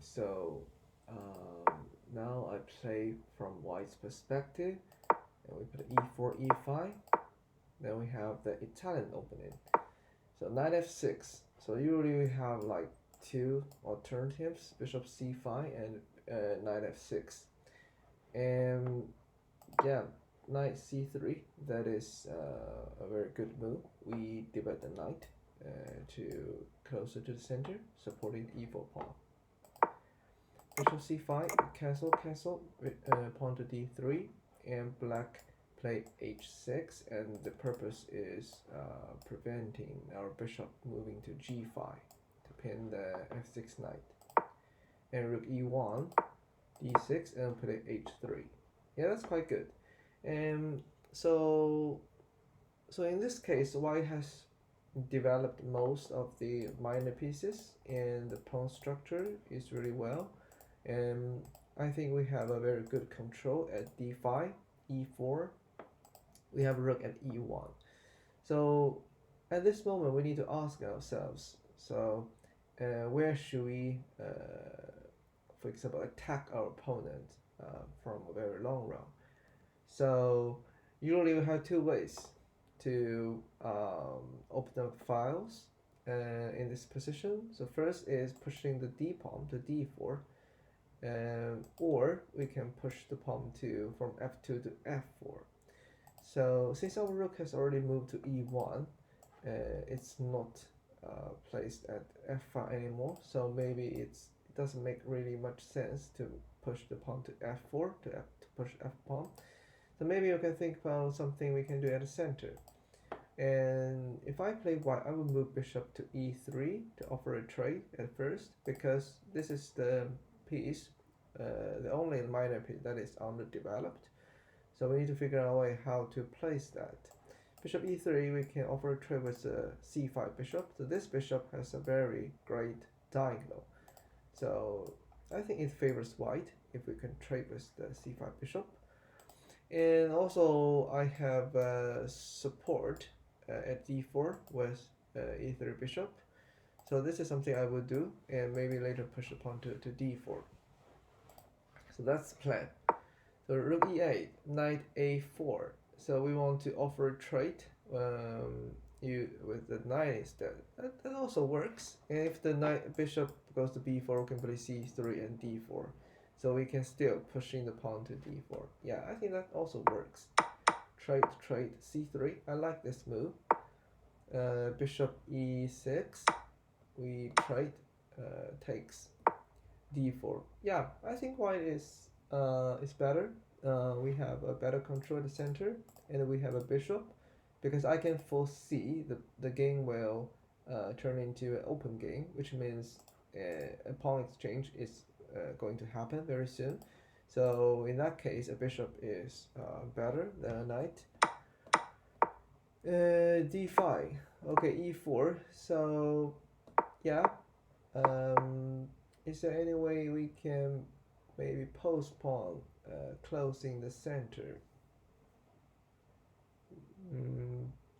So now I play from white's perspective, and we put e4, e5. Then we have the Italian opening. So knight f6. So usually we have like two alternatives: bishop c5 and knight f6. And yeah, knight c3. That is a very good move. We divide the knight to closer to the center, supporting the e4 pawn. Bishop c5, cancel, cancel, pawn to d3, and black play h6, and the purpose is preventing our bishop moving to g5 to pin the f6 knight. And rook e1, d6, and play h3. Yeah, that's quite good. And so in this case, white has developed most of the minor pieces, and the pawn structure is really well. And I think we have a very good control at d5, e4. We have rook at e1. So at this moment, we need to ask ourselves, so where should we, for example, attack our opponent from a very long run? So usually we have two ways to open up files in this position. So first is pushing the d pawn to d4, or we can push the pawn from f2 to f4. So since our rook has already moved to e1, it's not placed at f5 anymore. So maybe it doesn't make really much sense to push the pawn to f4 to push f pawn. So maybe you can think about something we can do at the center. And if I play white, I will move bishop to e3 to offer a trade at first, because this is the piece, the only minor piece that is underdeveloped. So we need to figure out a way how to place that. Bishop e3, we can offer a trade with the c5 bishop. So this bishop has a very great diagonal. So I think it favors white if we can trade with the c5 bishop. And also I have support at d4 with e3 bishop. So this is something I would do, and maybe later push the pawn to d4. So that's the plan. So rook e8, knight a4. So we want to offer a trade with the knight instead. That also works. And if the knight bishop goes to b4, we can play c3 and d4. So we can still push in the pawn to d4. Yeah, I think that also works. Trade, c3. I like this move. Bishop e6. We trade, takes d4. Yeah, I think white is better. We have a better control at the center, and we have a bishop, because I can foresee the game will turn into an open game, which means a pawn exchange is going to happen very soon. So in that case, a bishop is better than a knight. d5. Okay, e4. So yeah, is there any way we can maybe postpone closing the center?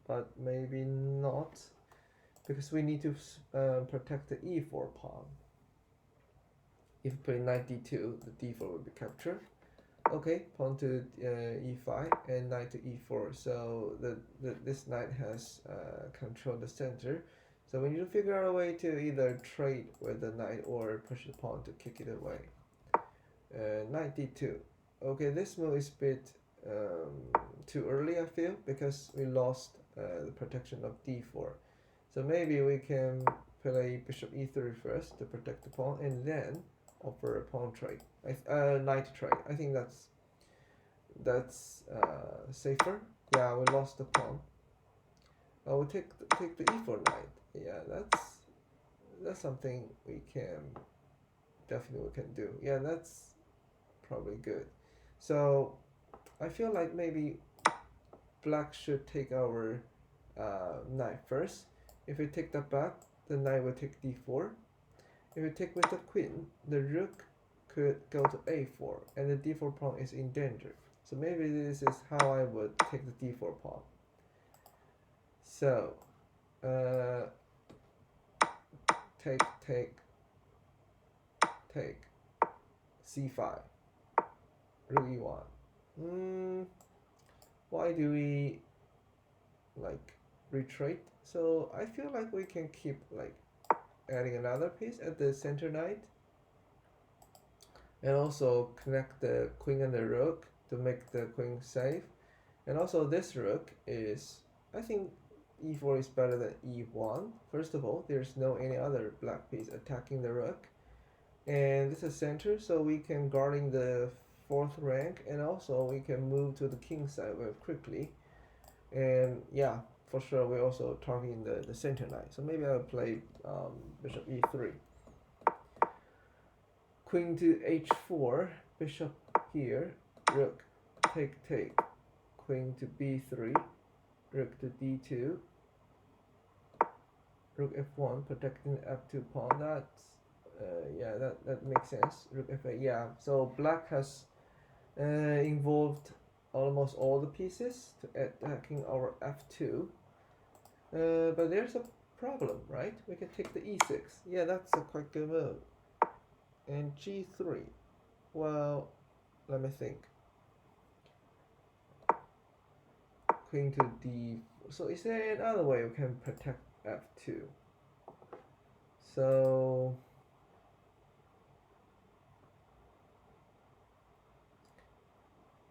But maybe not, because we need to protect the e4 pawn. If we play knight d2, the d4 will be captured. Okay, pawn to e5 and knight to e4. So this knight has controlled the center. So we need to figure out a way to either trade with the knight or push the pawn to kick it away. Knight d2. Okay, this move is a bit too early, I feel, because we lost the protection of d4. So maybe we can play bishop e3 first to protect the pawn, and then offer a pawn trade, knight trade. I think that's safer. Yeah, we lost the pawn. I will take the e4 knight. Yeah, that's something we can do. Yeah, that's probably good. So I feel like maybe black should take our knight first. If we take that back, the knight will take d4. If we take with the queen, the rook could go to a4, and the d4 pawn is in danger. So maybe this is how I would take the d4 pawn. So take, take c5, rook e1. Why do we like retreat? So I feel like we can keep like adding another piece at the center knight, and also connect the queen and the rook to make the queen safe. And also this rook is, I think e4 is better than e1. First of all, there's no any other black piece attacking the rook, and this is center, so we can guarding the fourth rank, and also we can move to the king side very quickly. And yeah, for sure we're also targeting the center knight, so maybe I'll play bishop e3, queen to h4, bishop here, rook take, queen to b3, rook to d2, rook f1, protecting f2 pawn. That's yeah, that makes sense. Rook f8. Yeah, so black has involved almost all the pieces to attacking our f2. But there's a problem, right? We can take the e6. Yeah, that's a quite good move. And g3. Well, let me think. Queen to d. So is there another way we can protect f2? So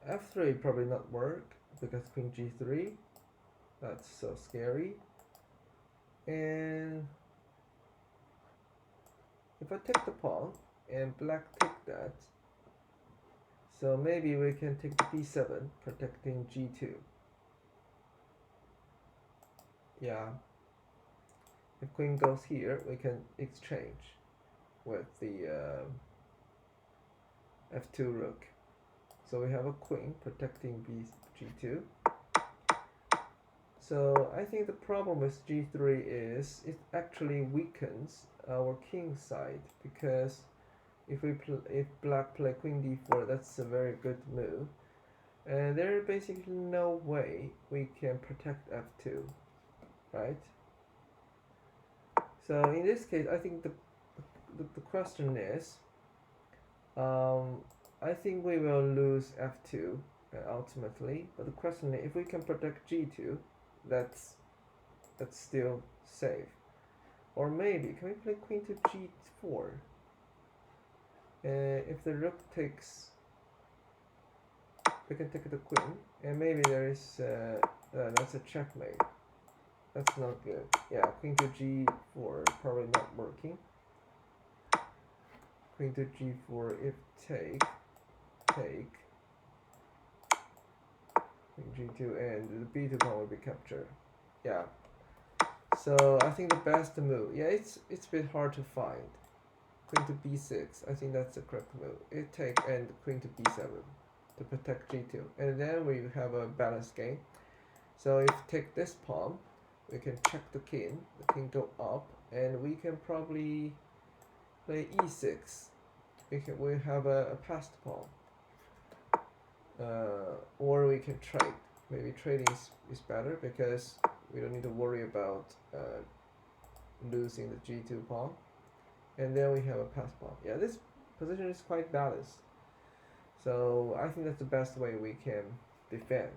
f3 probably not work because queen g3. That's so scary. And if I take the pawn and black take that, so maybe we can take the b7, protecting g2. Yeah. If queen goes here, we can exchange with the f2 rook. So we have a queen protecting g2. So I think the problem with g3 is it actually weakens our king side, because if black play queen d4, that's a very good move, and there is basically no way we can protect f2, right? So in this case, I think the question is, I think we will lose f2 ultimately, but the question is if we can protect g2, that's still safe. Or maybe can we play queen to g4? If the rook takes, we can take the queen, and maybe there is that's a checkmate. That's not good. Yeah, queen to g4 probably not working. Queen to g4, if take, queen g2, and the b2 pawn will be captured. Yeah. So I think the best move. Yeah, it's a bit hard to find. Queen to b6. I think that's the correct move. It take and queen to b7 to protect g2, and then we have a balanced game. So if take this pawn, we can check the king. The king go up, and we can probably play e6. We have a passed pawn, or we can trade. Maybe trading is better because we don't need to worry about losing the g2 pawn, and then we have a passed pawn. Yeah, this position is quite balanced, so I think that's the best way we can defend.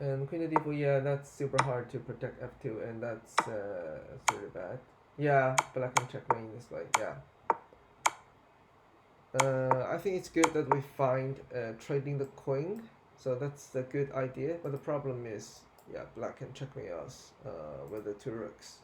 And queen to d4, yeah, that's super hard to protect f2, and that's really bad. Yeah, black can checkmate in this way. Yeah. I think it's good that we find trading the queen, so that's a good idea. But the problem is, yeah, black can checkmate us with the two rooks.